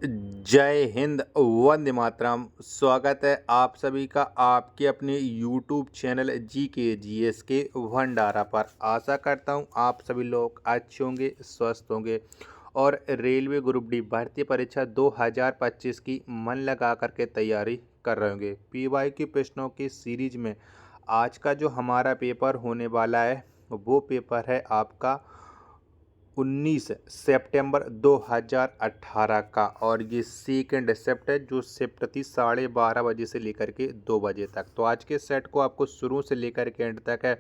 जय हिंद, वंदे मातरम। स्वागत है आप सभी का आपके अपने यूट्यूब चैनल GK GS के भंडारा पर। आशा करता हूँ आप सभी लोग अच्छे होंगे, स्वस्थ होंगे और रेलवे ग्रुप डी भर्ती परीक्षा 2025 की मन लगा करके तैयारी कर रहे होंगे। PYQ प्रश्नों की सीरीज में आज का जो हमारा पेपर होने वाला है वो पेपर है आपका 19 सितंबर 2018 का, और ये सेकंड शिफ्ट है जो शिफ्ट थी 12:30 बजे से लेकर के 2 बजे तक। तो आज के सेट को आपको शुरू से लेकर के एंड तक है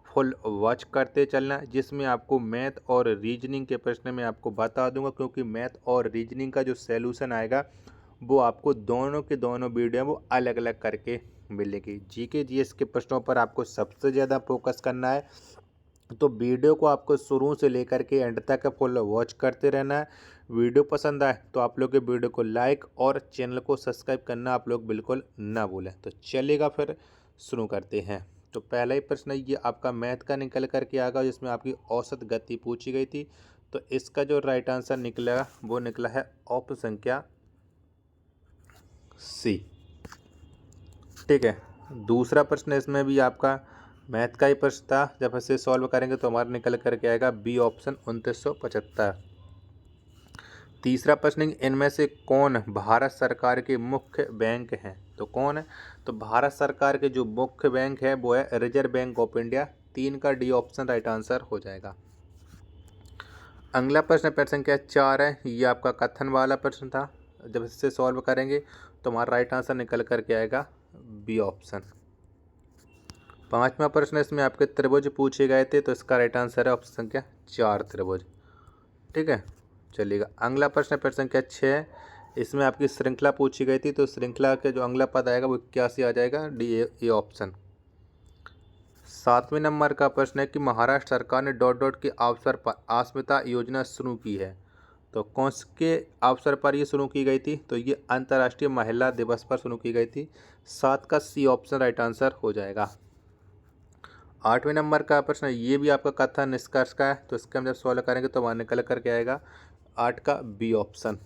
फुल वॉच करते चलना, जिसमें आपको मैथ और रीजनिंग के प्रश्न में आपको बता दूंगा, क्योंकि मैथ और रीजनिंग का जो सैल्यूशन आएगा वो आपको दोनों के दोनों वीडियो वो अलग अलग करके मिलेगी। GK GS के प्रश्नों पर आपको सबसे ज़्यादा फोकस करना है, तो वीडियो को आपको शुरू से लेकर के एंड तक फुल वॉच करते रहना है। वीडियो पसंद आए तो आप लोग के वीडियो को लाइक और चैनल को सब्सक्राइब करना आप लोग बिल्कुल ना भूलें। तो चलेगा, फिर शुरू करते हैं। तो पहला ही प्रश्न ये आपका मैथ का निकल करके आएगा, जिसमें आपकी औसत गति पूछी गई थी। तो इसका जो राइट आंसर निकला वो निकला है ऑप्शन संख्या सी। ठीक है, दूसरा प्रश्न इसमें भी आपका मैथ का ही प्रश्न था। जब इसे सॉल्व करेंगे तो हमारा निकल करके आएगा बी ऑप्शन 2975। तीसरा प्रश्न, इनमें से कौन भारत सरकार के मुख्य बैंक हैं? तो कौन है? तो भारत सरकार के जो मुख्य बैंक है वो है रिजर्व बैंक ऑफ इंडिया। 3 का डी ऑप्शन राइट आंसर हो जाएगा। अगला प्रश्न प्रश्न संख्या 4 है, ये आपका कथन वाला प्रश्न था। जब इससे सॉल्व करेंगे तो हमारा राइट आंसर निकल करके आएगा बी ऑप्शन। पांचवा प्रश्न, इसमें आपके त्रिभुज पूछे गए थे, तो इसका राइट आंसर है ऑप्शन संख्या 4 त्रिभुज। ठीक है, चलिएगा। अगला प्रश्न प्रश्न संख्या 6, इसमें आपकी श्रृंखला पूछी गई थी, तो श्रृंखला के जो अगला पद आएगा वो 81 आ जाएगा, डी ए ऑप्शन। 7वें नंबर का प्रश्न है कि महाराष्ट्र सरकार ने डॉट डॉट के अवसर पर अस्मिता योजना शुरू की है। तो कौन के अवसर पर ये शुरू की गई थी? तो ये अंतर्राष्ट्रीय महिला दिवस पर शुरू की गई थी। 7 का सी ऑप्शन राइट आंसर हो जाएगा। 8वें नंबर का प्रश्न, ये भी आपका कथन निष्कर्ष का है, तो इसका हम जब सॉल्व करेंगे तो वहाँ निकल करके आएगा 8 का बी ऑप्शन।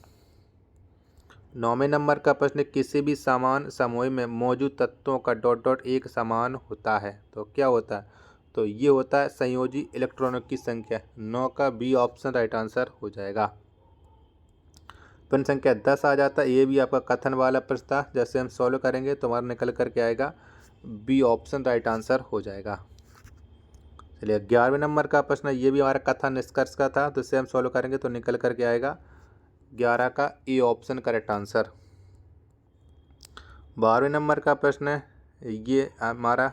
9वें नंबर का प्रश्न, किसी भी समान समूह में मौजूद तत्वों का डॉट डॉट एक समान होता है। तो क्या होता है? तो ये होता है संयोजी इलेक्ट्रॉनों की संख्या। 9 का बी ऑप्शन राइट आंसर हो जाएगा। प्रश्न संख्या 10 आ जाता है, ये भी आपका कथन वाला प्रश्न था। जैसे हम सॉल्व करेंगे तो हमारा निकल करके आएगा बी ऑप्शन राइट आंसर हो जाएगा। चलिए, 11वें नंबर का प्रश्न, ये भी हमारा कथन निष्कर्ष का था, तो इसे हम सॉल्व करेंगे तो निकल करके आएगा 11 का ए ऑप्शन करेक्ट आंसर। 12वें नंबर का प्रश्न है, ये हमारा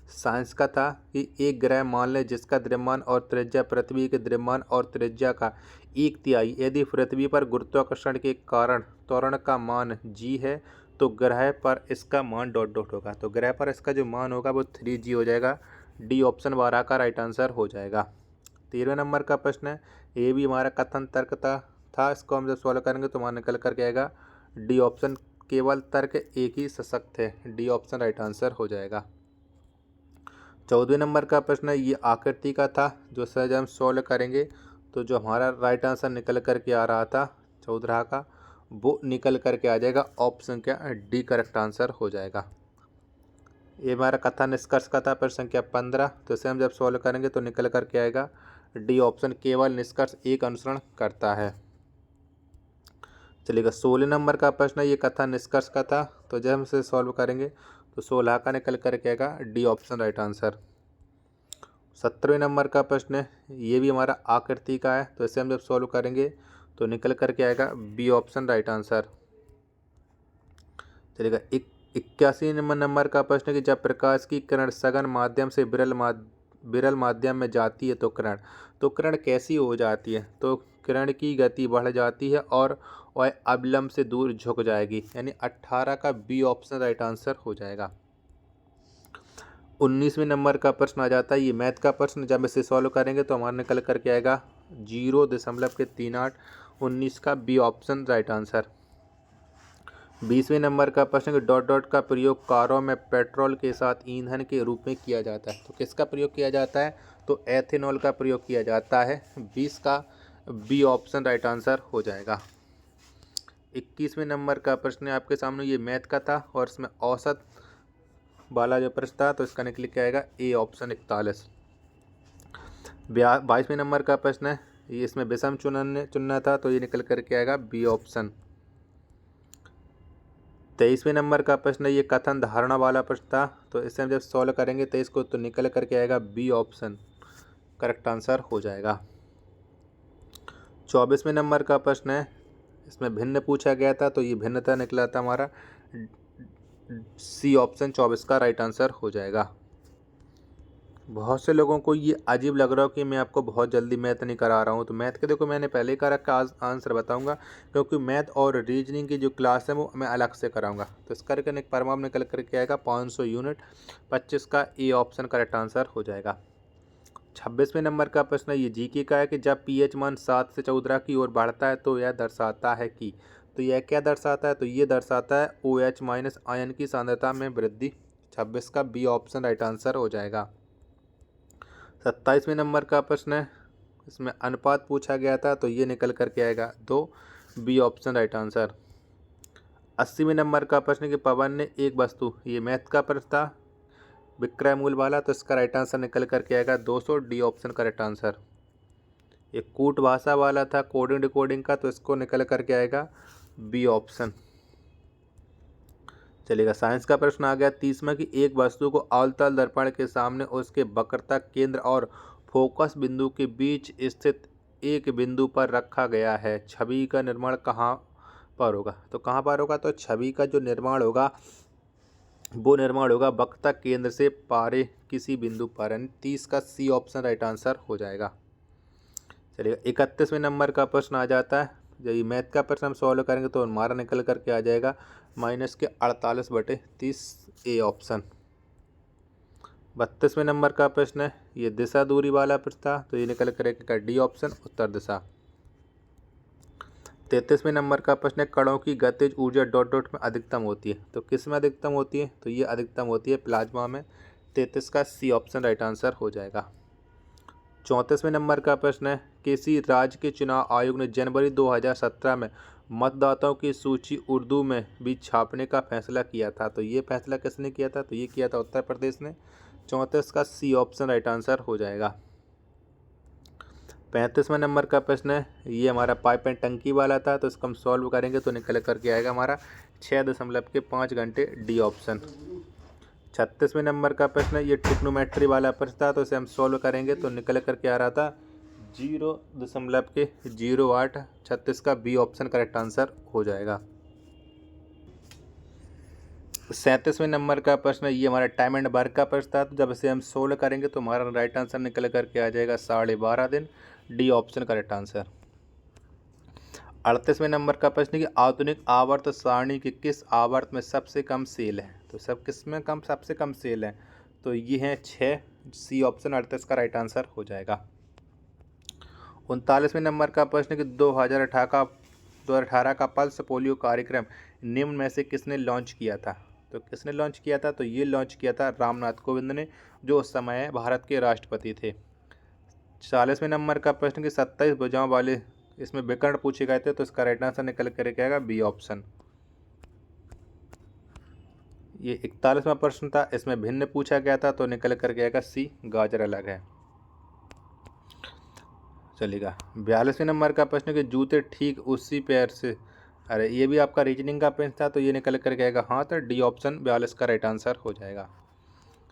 साइंस का था कि एक ग्रह मान लें जिसका द्रव्यमान और त्रिज्या पृथ्वी के द्रव्यमान और त्रिज्या का 1/3, यदि पृथ्वी पर गुरुत्वाकर्षण के कारण त्वरण का मान g है तो ग्रह पर इसका मान डॉट डॉट होगा। तो ग्रह पर इसका जो मान होगा वो 3g हो जाएगा। डी ऑप्शन 12 का राइट आंसर हो जाएगा। 13वें नंबर का प्रश्न है, ये भी हमारा कथन तर्क था। इसको हम जब सॉल्व करेंगे तो हमारा निकल करके आएगा डी ऑप्शन। केवल तर्क एक ही सशक्त है, डी ऑप्शन राइट आंसर हो जाएगा। 14वें नंबर का प्रश्न है, ये आकृति का था, जो सर जब हम सॉल्व करेंगे तो जो हमारा राइट आंसर निकल करके आ रहा था 14 का, वो निकल करके आ जाएगा ऑप्शन क्या डी करेक्ट आंसर हो जाएगा। ये हमारा कथन निष्कर्ष का था प्रश्न संख्या 15, तो इसे हम जब सॉल्व करेंगे तो निकल करके आएगा डी ऑप्शन। केवल निष्कर्ष एक अनुसरण करता है। चलिएगा, 16 नंबर का प्रश्न ये कथन निष्कर्ष का था, तो जब हम इसे सॉल्व करेंगे तो 16 का निकल करके आएगा डी ऑप्शन राइट आंसर। 17वें नंबर का प्रश्न है, ये भी हमारा आकृति का है, तो इसे हम जब सॉल्व करेंगे तो निकल करके आएगा बी ऑप्शन राइट आंसर। चलिएगा, 81 नंबर का प्रश्न है कि जब प्रकाश की किरण सघन माध्यम से विरल माध्यम में जाती है तो किरण कैसी हो जाती है? तो किरण की गति बढ़ जाती है और वह अविलंब से दूर झुक जाएगी, यानी 18 का बी ऑप्शन राइट आंसर हो जाएगा। 19वें नंबर का प्रश्न आ जाता है, ये मैथ का प्रश्न। जब इसे सॉल्व करेंगे तो हमारा निकल करके आएगा 0.38। 19 का बी ऑप्शन राइट आंसर। 20वें नंबर का प्रश्न कि डॉट डॉट का प्रयोग कारों में पेट्रोल के साथ ईंधन के रूप में किया जाता है। तो किसका प्रयोग किया जाता है? तो एथेनॉल का प्रयोग किया जाता है। 20 का बी ऑप्शन राइट आंसर हो जाएगा। 21वें नंबर का प्रश्न है आपके सामने, ये मैथ का था और इसमें औसत वाला जो प्रश्न था, तो इसका निकल के आएगा ए ऑप्शन 41। 22वें नंबर का प्रश्न है, ये इसमें विषम चुनना था, तो ये निकल करके आएगा बी ऑप्शन। 23वें नंबर का प्रश्न है, ये कथन धारणा वाला प्रश्न था, तो इसे हम जब सॉल्व करेंगे 23 को, तो निकल करके आएगा बी ऑप्शन करेक्ट आंसर हो जाएगा। 24वें नंबर का प्रश्न है, इसमें भिन्न पूछा गया था, तो ये भिन्नता निकला था हमारा सी ऑप्शन 24 का राइट आंसर हो जाएगा। बहुत से लोगों को ये अजीब लग रहा हो कि मैं आपको बहुत जल्दी मैथ नहीं करा रहा हूँ, तो मैथ के देखो मैंने पहले ही करा का आंसर बताऊंगा, क्योंकि मैथ और रीजनिंग की जो क्लास है वो मैं अलग से कराऊंगा। तो इस करके परिणाम निकल करके आएगा 500 यूनिट, 25 का ए ऑप्शन करेक्ट आंसर हो जाएगा। 26वें नंबर का प्रश्न ये जीके का है कि जब पीएच मान 7 से 14 की ओर बढ़ता है तो यह दर्शाता है कि, तो यह क्या दर्शाता है, तो ये दर्शाता है OH माइनस आयन की सांद्रता में वृद्धि। 26 का बी ऑप्शन राइट आंसर हो जाएगा। 27वें नंबर का प्रश्न है, इसमें अनुपात पूछा गया था, तो ये निकल करके आएगा 2, बी ऑप्शन राइट आंसर। 80वें नंबर का प्रश्न कि पवन ने एक वस्तु, ये मैथ का प्रश्न था विक्रय मूल्य वाला, तो इसका राइट आंसर निकल करके आएगा 200, डी ऑप्शन करेक्ट आंसर। ये कूट भाषा वाला था कोडिंग डिकोडिंग का, तो इसको निकल करके आएगा बी ऑप्शन। चलेगा, साइंस का प्रश्न आ गया 30वां कि एक वस्तु को अवतल दर्पण के सामने उसके वक्रता केंद्र और फोकस बिंदु के बीच स्थित एक बिंदु पर रखा गया है, छवि का निर्माण कहाँ पर होगा, तो कहाँ पर होगा, तो छवि का जो निर्माण होगा वो निर्माण होगा वक्रता केंद्र से पारे किसी बिंदु पर, यानी 30 का सी ऑप्शन राइट आंसर हो जाएगा। चलिए 31वें नंबर का प्रश्न आ जाता है, जब ये मैथ का प्रश्न हम सॉल्व करेंगे तो हमारा निकल करके आ जाएगा -48/30 ए ऑप्शन। 32वें नंबर का प्रश्न है, ये दिशा दूरी वाला प्रश्न था, तो ये निकल करके डी ऑप्शन उत्तर दिशा। 33वें नंबर का प्रश्न है, कणों की गतिज ऊर्जा डॉट डॉट में अधिकतम होती है, तो किस में अधिकतम होती है, तो ये अधिकतम होती है प्लाज्मा में। 33 का सी ऑप्शन राइट आंसर हो जाएगा। 34वें नंबर का प्रश्न है, किसी राज्य के चुनाव आयोग ने जनवरी 2017 में मतदाताओं की सूची उर्दू में भी छापने का फैसला किया था, तो ये फैसला किसने किया था, तो ये किया था उत्तर प्रदेश ने। 34 का सी ऑप्शन राइट आंसर हो जाएगा। 35वें नंबर का प्रश्न है, ये हमारा पाइप एंड टंकी वाला था, तो इसको हम सॉल्व करेंगे तो निकल करके आएगा हमारा 6.5 घंटे, डी ऑप्शन। 36वें नंबर का प्रश्न है, ये ट्रिग्नोमेट्री वाला प्रश्न था, तो इसे हम सॉल्व करेंगे तो निकल करके आ रहा था 0.08। 36 का बी ऑप्शन करेक्ट आंसर हो जाएगा। 37वें नंबर का प्रश्न है, ये हमारा टाइम एंड वर्क का प्रश्न था, तो जब इसे हम सोल्व करेंगे तो हमारा राइट आंसर निकल करके आ जाएगा 12.5 दिन, डी ऑप्शन करेक्ट आंसर। 38वें नंबर का प्रश्न कि आधुनिक आवर्त सारणी के किस आवर्त में सबसे कम सेल है, तो सब किस में कम सबसे कम सेल है, तो ये है 6, सी ऑप्शन 38 का राइट आंसर हो जाएगा। 39वें नंबर का प्रश्न कि 2018 का पल्स पोलियो कार्यक्रम निम्न में से किसने लॉन्च किया था, तो किसने लॉन्च किया था, तो ये लॉन्च किया था रामनाथ कोविंद ने, जो उस समय भारत के राष्ट्रपति थे। 40वें नंबर का प्रश्न कि 27 भुजाओं वाले इसमें विकर्ण पूछे गए थे, तो इसका राइट आंसर निकल कर आएगा बी ऑप्शन। ये 41वां प्रश्न था, इसमें भिन्न पूछा गया था, तो निकल कर आएगा सी, गाजर अलग है। चलेगा, 42वें नंबर का प्रश्न कि जूते ठीक उसी पैर से, अरे ये भी आपका रीजनिंग का प्रश्न था, तो ये निकल कर आएगा हाँ, तो डी ऑप्शन 42 का राइट आंसर हो जाएगा।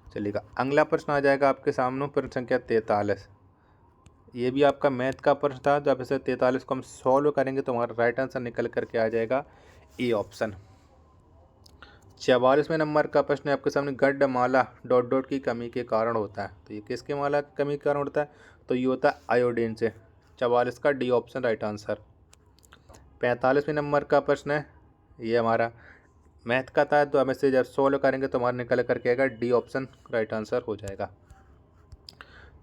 चलिएगा, अगला प्रश्न आ जाएगा आपके सामने, प्रश्न संख्या 43। ये भी आपका मैथ का प्रश्न था, जब इसे 43 को हम सॉल्व करेंगे तो हमारा राइट आंसर निकल करके आ जाएगा ए ऑप्शन। 44वें नंबर का प्रश्न है आपके सामने, गड्ढमाला डॉट डॉट की कमी के कारण होता है, तो ये किसके माला की कमी के कारण होता है, तो ये होता है आयोडीन से। 44 का डी ऑप्शन राइट आंसर। 45वें नंबर का प्रश्न है, ये हमारा मैथ का था, तो हम इसे जब सॉल्व करेंगे तो हमारा निकल करके आएगा डी ऑप्शन राइट आंसर हो जाएगा।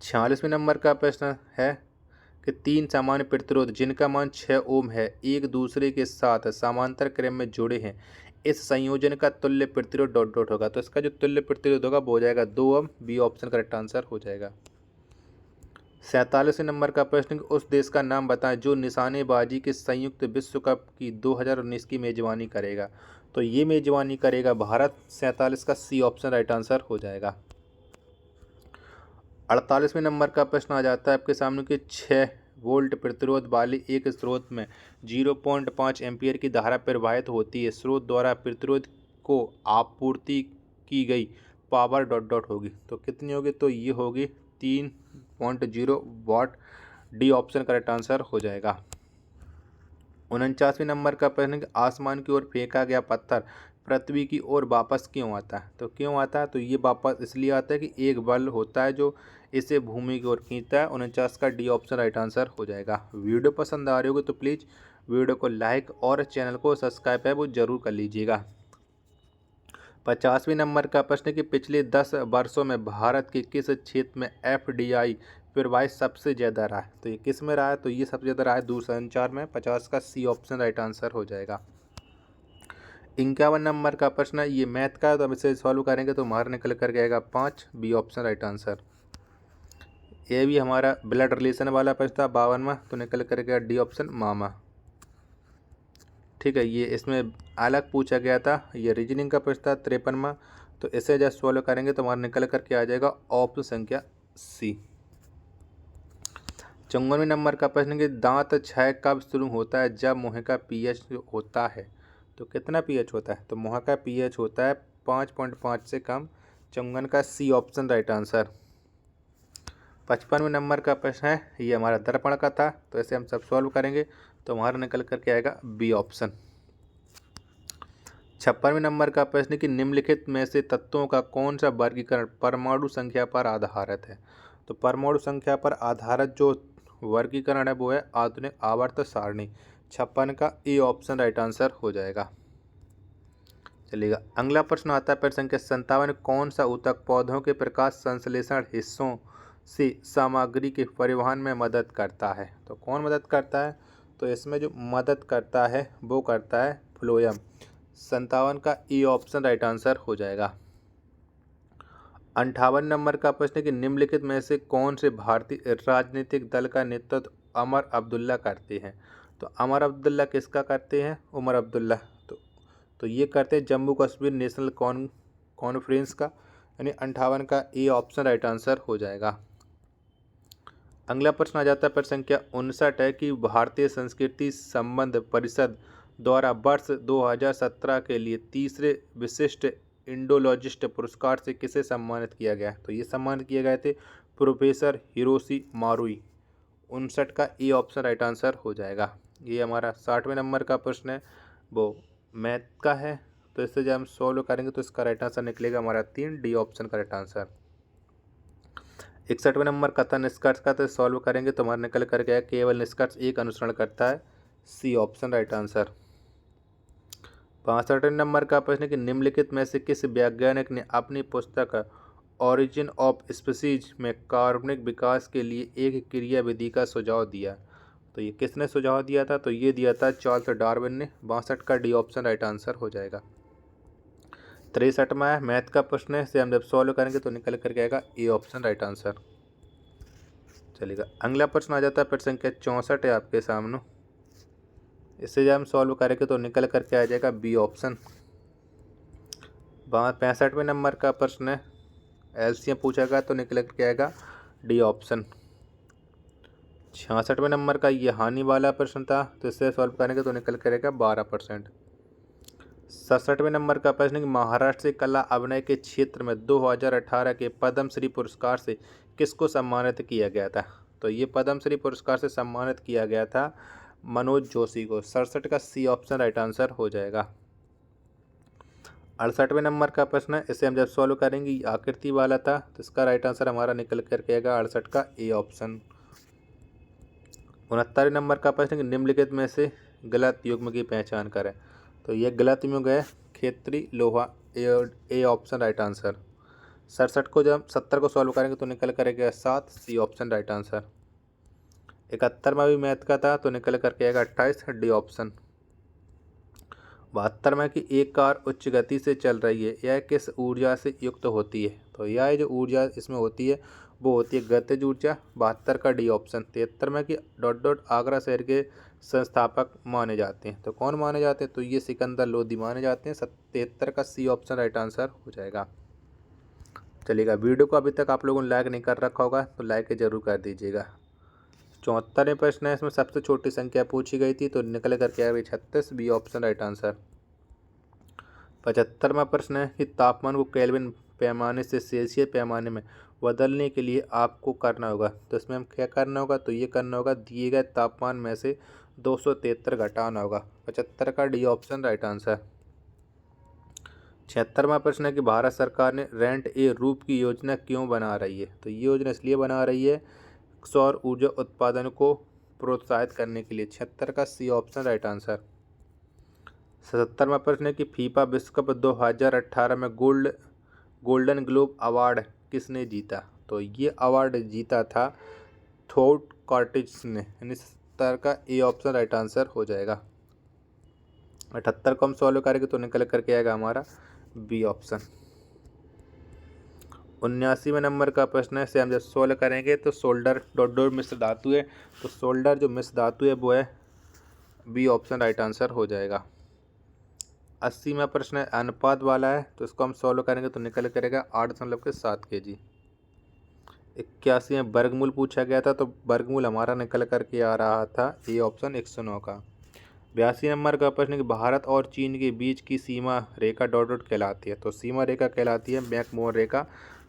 46वें नंबर का प्रश्न है कि 3 सामान्य प्रतिरोध जिनका मान 6 ओम है एक दूसरे के साथ समांतर क्रम में जुड़े हैं, इस संयोजन का तुल्य प्रतिरोध डॉट डॉट होगा, तो इसका जो तुल्य प्रतिरोध होगा वो हो जाएगा 2 ओम, बी ऑप्शन करेक्ट आंसर हो जाएगा। 47वें नंबर का प्रश्न, उस देश का नाम बताएं जो निशानेबाजी के संयुक्त विश्व कप की 2019 की मेजबानी करेगा। तो ये मेजबानी करेगा भारत। 47 का सी ऑप्शन राइट आंसर हो जाएगा। 48वें नंबर का प्रश्न आ जाता है आपके सामने कि 6 वोल्ट प्रतिरोध वाले एक स्रोत में 0.5 एम्पीयर की धारा प्रवाहित होती है। स्रोत द्वारा प्रतिरोध को आपूर्ति की गई पावर डॉट डॉट होगी। तो कितनी होगी? तो ये होगी 3.0 वाट। डी ऑप्शन करेक्ट आंसर हो जाएगा। 49वें नंबर का प्रश्न, आसमान की ओर फेंका गया पत्थर पृथ्वी की ओर वापस क्यों आता है? तो क्यों आता है? तो ये वापस इसलिए आता है कि एक बल होता है जो इसे भूमि की ओर खींचता है। 49 का डी ऑप्शन राइट आंसर हो जाएगा। वीडियो पसंद आ रही होगी तो प्लीज़ वीडियो को लाइक और चैनल को सब्सक्राइब है वो जरूर कर लीजिएगा। 50वें नंबर का प्रश्न कि पिछले 10 वर्षों में भारत के किस क्षेत्र में FDI प्रवाह सबसे ज़्यादा रहा है? तो ये किस में रहा है? तो ये सबसे ज़्यादा रहा है दूरसंचार में। 50 का सी ऑप्शन राइट आंसर हो जाएगा। 51 नंबर का प्रश्न है, ये मैथ का है तो हम इसे सॉल्व करेंगे तो हमारा निकल कर आएगा 5। B option right answer. ये भी हमारा ब्लड रिलेशन वाला प्रश्न था 52वां, तो निकल कर गया डी ऑप्शन मामा। ठीक है, ये इसमें अलग पूछा गया था। ये रीजनिंग का प्रश्न था 53वां, तो इसे जब सॉल्व करेंगे तो हमारा निकल करके आ जाएगा ऑप्शन संख्या सी। 54वें नंबर का प्रश्न कि दांत क्षय कब शुरू होता है? जब मुँह का पीएच होता है। तो कितना पीएच होता है? तो मुँह का पीएच होता है 5.5 से कम। 54 का सी ऑप्शन राइट आंसर। 55वें नंबर का प्रश्न है, ये हमारा दर्पण का था, तो इसे हम सब सॉल्व करेंगे तो हमारा निकल करके आएगा बी ऑप्शन। 56वें नंबर का प्रश्न कि निम्नलिखित में से तत्वों का कौन सा वर्गीकरण परमाणु संख्या पर आधारित है? तो परमाणु संख्या पर आधारित जो वर्गीकरण है वो है आधुनिक आवर्त सारणी। 56 का ए ऑप्शन राइट आंसर हो जाएगा। चलिएगा, अगला प्रश्न आता है प्रश्न संख्या 57, कौन सा ऊतक पौधों के प्रकाश संश्लेषण हिस्सों से सामग्री के परिवहन में मदद करता है? तो कौन मदद करता है? तो इसमें जो मदद करता है वो करता है फ्लोएम। 57 का ई ऑप्शन राइट आंसर हो जाएगा। 58 नंबर का प्रश्न है कि निम्नलिखित में से कौन से भारतीय राजनीतिक दल का नेतृत्व उमर अब्दुल्ला करते हैं? तो उमर अब्दुल्ला किसका करते हैं? उमर अब्दुल्ला तो ये करते हैं जम्मू कश्मीर नेशनल कॉन्फ्रेंस का, यानी 58 का ए ऑप्शन राइट आंसर हो जाएगा। अगला प्रश्न आ जाता है प्रश्न संख्या 59 है कि भारतीय संस्कृति संबंध परिषद द्वारा वर्ष 2017 के लिए तीसरे विशिष्ट इंडोलॉजिस्ट पुरस्कार से किसे सम्मानित किया गया? तो ये सम्मानित किए गए थे प्रोफेसर हिरोशी मारुई। 59 का ए ऑप्शन राइट आंसर हो जाएगा। ये हमारा 60वें नंबर का प्रश्न है, वो मैथ का है, तो इससे जब हम सॉल्व करेंगे तो इसका राइट आंसर निकलेगा हमारा 3। डी ऑप्शन का राइट आंसर। 61वें नंबर कथन निष्कर्ष का, तो सॉल्व करेंगे तो हमारा निकल कर गया केवल निष्कर्ष एक अनुसरण करता है। C option right answer. 65वें नंबर का प्रश्न कि निम्नलिखित में से किस वैज्ञानिक ने अपनी पुस्तक ऑरिजिन ऑफ स्पीसीज में कार्बनिक विकास के लिए एक क्रिया विधि का सुझाव दिया? तो ये किसने सुझाव दिया था? तो ये दिया था चार्ल्स डार्विन ने। 62 का डी ऑप्शन राइट आंसर हो जाएगा। 63वां मैथ का प्रश्न है, इसे हम जब सॉल्व करेंगे तो निकल करके आएगा ए ऑप्शन राइट आंसर। चलिएगा, अगला प्रश्न आ जाता है प्रश्न संख्या 64 है आपके सामने। इसे जब हम सॉल्व करेंगे तो निकल करके आ जाएगा बी ऑप्शन। 65वें नंबर का प्रश्न है, एलसीएम पूछा गया तो निकल करके आएगा डी ऑप्शन। 66वें नंबर का ये हानि वाला प्रश्न था, तो इसे सॉल्व करेंगे तो निकल करेगा 12%। 67वें नंबर का प्रश्न कि महाराष्ट्र से कला अभिनय के क्षेत्र में 2018 के पद्मश्री पुरस्कार से किसको सम्मानित किया गया था? तो ये पद्मश्री पुरस्कार से सम्मानित किया गया था मनोज जोशी को। 67 का सी ऑप्शन राइट आंसर हो जाएगा। 68वें नंबर का प्रश्न है, इसे हम जब सॉल्व करेंगे आकृति वाला था, तो इसका राइट आंसर हमारा निकल करके आएगा 68 का ए ऑप्शन। 69वें नंबर का प्रश्न कि निम्नलिखित में से गलत युग्म की पहचान करें? तो ये गलत युग्म है खेतरी लोहा। A option right answer. 67 को जब 70 को सॉल्व करेंगे तो निकल करेगा 7। C option right answer. 71वां भी मैथ का था, तो निकल करके आएगा 28। D option. 72वां कि एक कार उच्च गति से चल रही है, यह किस ऊर्जा से युक्त होती है? तो यह जो ऊर्जा इसमें होती है वो होती है गतिज ऊर्जा। 72 का डी ऑप्शन। 73 में कि डॉट डॉट आगरा शहर के संस्थापक माने जाते हैं, तो कौन माने जाते हैं, तो ये सिकंदर लोधी माने जाते हैं। 73 का सी ऑप्शन राइट आंसर हो जाएगा। चलिएगा, वीडियो को अभी तक आप लोगों ने लाइक नहीं कर रखा होगा तो लाइक जरूर कर दीजिएगा। 74वें प्रश्न है, इसमें सबसे छोटी संख्या पूछी गई थी, तो निकल कर के आएगा 36, बी ऑप्शन राइट आंसर। 75वां प्रश्न है कि तापमान को केल्विन पैमाने से सेल्सियस पैमाने में बदलने के लिए आपको करना होगा, तो इसमें हम क्या करना होगा, तो ये करना होगा दिए गए तापमान में से 273 घटाना होगा। 75 का डी ऑप्शन राइट आंसर। 76वां प्रश्न है कि भारत सरकार ने रेंट ए रूप की योजना क्यों बना रही है, तो ये योजना इसलिए बना रही है सौर ऊर्जा उत्पादन को प्रोत्साहित करने के लिए। 76 का सी ऑप्शन राइट आंसर। 77वां प्रश्न है कि फीफा विश्व कप 2018 में गोल्डन ग्लोब अवार्ड किसने जीता, तो ये अवार्ड जीता था थॉट कॉर्टिस ने, यानी 77 का ए ऑप्शन राइट आंसर हो जाएगा। 78 को हम सॉल्व करेंगे तो निकल करके आएगा हमारा बी ऑप्शन। 79वें नंबर का प्रश्न है, से हम जब सॉल्व करेंगे तो सोल्डर डॉट डॉट मिश्र धातु है, तो सोल्डर जो मिश्र धातु है वो है बी ऑप्शन राइट आंसर हो जाएगा। 80वां प्रश्न है, अनुपात वाला है, तो इसको हम सॉल्व करेंगे तो निकल करेगा 8.7 kg। 81 में वर्गमूल पूछा गया था, तो वर्गमूल हमारा निकल करके आ रहा था ए ऑप्शन 109 का। 82 नंबर का प्रश्न कि भारत और चीन के बीच की सीमा रेखा डॉट डॉट कहलाती है, तो सीमा रेखा कहलाती है मैकमोहन रेखा।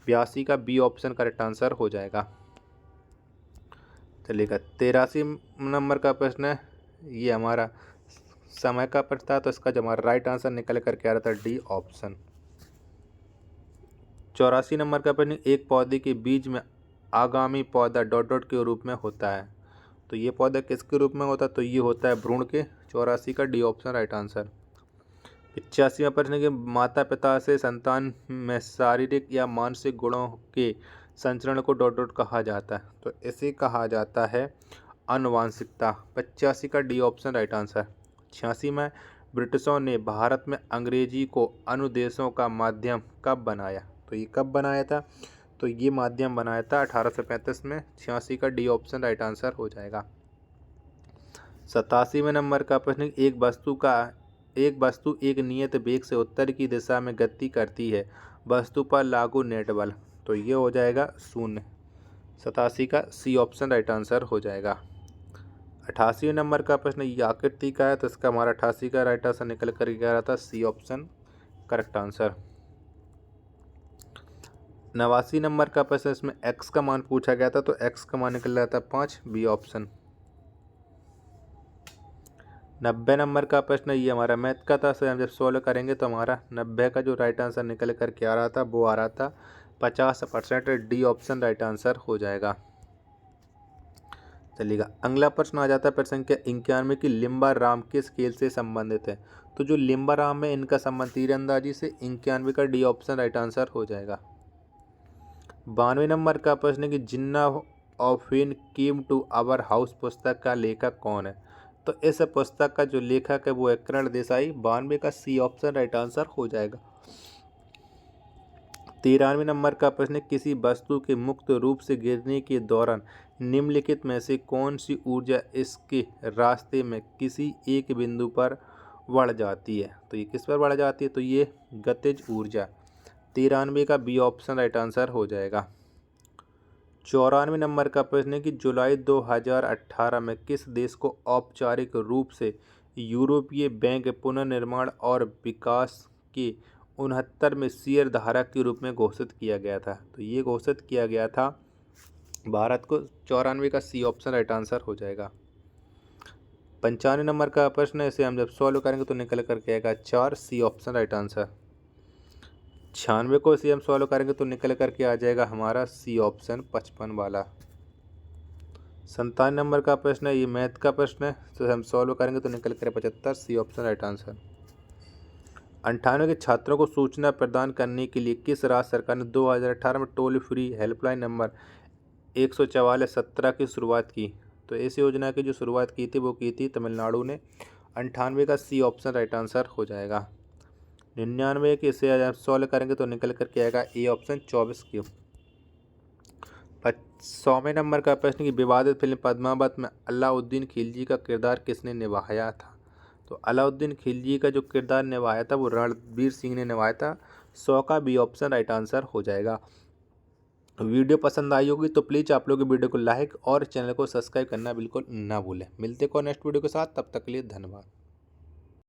82 का बी ऑप्शन करेक्ट आंसर हो जाएगा। चलिएगा, 83 नंबर का प्रश्न है, ये हमारा समय का प्रश्न था, तो इसका जो हमारा राइट आंसर निकल करके आ रहा था डी ऑप्शन। 84 नंबर का प्रश्न, एक पौधे के बीज में आगामी पौधा डॉट डॉट के रूप में होता है, तो ये पौधा किसके रूप में होता है, तो ये होता है भ्रूण के। 84 का डी ऑप्शन राइट आंसर। 85वां प्रश्न कि माता पिता से संतान में शारीरिक या मानसिक गुणों के संचरण को डॉट डॉट कहा जाता है, तो इसे कहा जाता है आनुवांशिकता। 85 का डी ऑप्शन राइट आंसर। 86 में ब्रिटिशों ने भारत में अंग्रेजी को अनुदेशों का माध्यम कब बनाया, तो ये कब बनाया था, तो ये माध्यम बनाया था 1835 में। 86 का डी ऑप्शन राइट आंसर हो जाएगा। 87वें नंबर का प्रश्न, एक वस्तु एक नियत वेग से उत्तर की दिशा में गति करती है, वस्तु पर लागू नेट बल, तो ये हो जाएगा 0। 87 का सी ऑप्शन राइट आंसर हो जाएगा। 88वें नंबर का प्रश्न, ये आकृति का है, तो इसका हमारा 88 का राइट आंसर निकल कर गया रहा था C option correct answer. 89 number का प्रश्न, इसमें x का मान पूछा गया था, तो x का मान निकल रहा था 5, बी ऑप्शन। 90 नंबर का प्रश्न, ये हमारा मैथ का था, से हम जब सॉल्व करेंगे तो हमारा 90 का जो राइट आंसर निकल कर के आ रहा था वो आ रहा था 50%, डी ऑप्शन राइट आंसर हो जाएगा। चलिएगा, अगला प्रश्न आ जाता है प्रश्न संख्या 91 की लिम्बा राम किस खेल से संबंधित है, तो जो लिम्बा राम है इनका संबंध तीरंदाजी से। 91 का डी ऑप्शन राइट आंसर हो जाएगा। 92 नंबर का प्रश्न कि Jinnah of when came to our house पुस्तक का लेखक कौन है, तो इस पुस्तक का जो लेखक है वो है कर्ण देसाई। 92 का सी ऑप्शन राइट आंसर हो जाएगा। 93 नंबर का प्रश्न, किसी वस्तु के मुक्त रूप से गिरने के दौरान निम्नलिखित में से कौन सी ऊर्जा इसके रास्ते में किसी एक बिंदु पर बढ़ जाती है, तो ये किस पर बढ़ जाती है, तो ये गतिज ऊर्जा। 93 का बी ऑप्शन राइट आंसर हो जाएगा। 94 नंबर का प्रश्न है कि जुलाई 2018 में किस देश को औपचारिक रूप से यूरोपीय बैंक पुनर्निर्माण और विकास के 69वें शेयर धारक के रूप में घोषित किया गया था, तो ये घोषित किया गया था भारत को। 94 का सी ऑप्शन राइट आंसर हो जाएगा। 95 नंबर का प्रश्न है, इसे हम जब सॉल्व करेंगे तो निकल करके आएगा 4, सी ऑप्शन राइट आंसर। 96 को इसे हम सॉल्व करेंगे तो निकल करके आ जाएगा हमारा सी ऑप्शन 55 वाला। 97 नंबर का प्रश्न है, ये मैथ का प्रश्न है, तो हम सॉल्व करेंगे तो निकल कर 75, सी ऑप्शन राइट आंसर। 98 के छात्रों को सूचना प्रदान करने के लिए किस राज्य सरकार ने 2018 में टोल फ्री हेल्पलाइन नंबर 14417 की शुरुआत की, तो इस योजना की जो शुरुआत की थी वो की थी तमिलनाडु ने। 98 का सी ऑप्शन राइट आंसर हो जाएगा। 99 के इसे आप सॉल्व करेंगे तो निकल करके आएगा ए ऑप्शन 24 क्यों। 100वें नंबर का प्रश्न कि विवादित फिल्म पद्मावत में अलाउद्दीन खिलजी का किरदार किसने निभाया था। तो अलाउद्दीन खिलजी का जो किरदार निभाया था वो रणवीर सिंह ने निभाया था। 100 का बी ऑप्शन राइट आंसर हो जाएगा। वीडियो पसंद आई होगी तो प्लीज़ आप लोग वीडियो को लाइक और चैनल को सब्सक्राइब करना बिल्कुल ना भूलें। मिलते को नेक्स्ट वीडियो के साथ, तब तक के लिए धन्यवाद।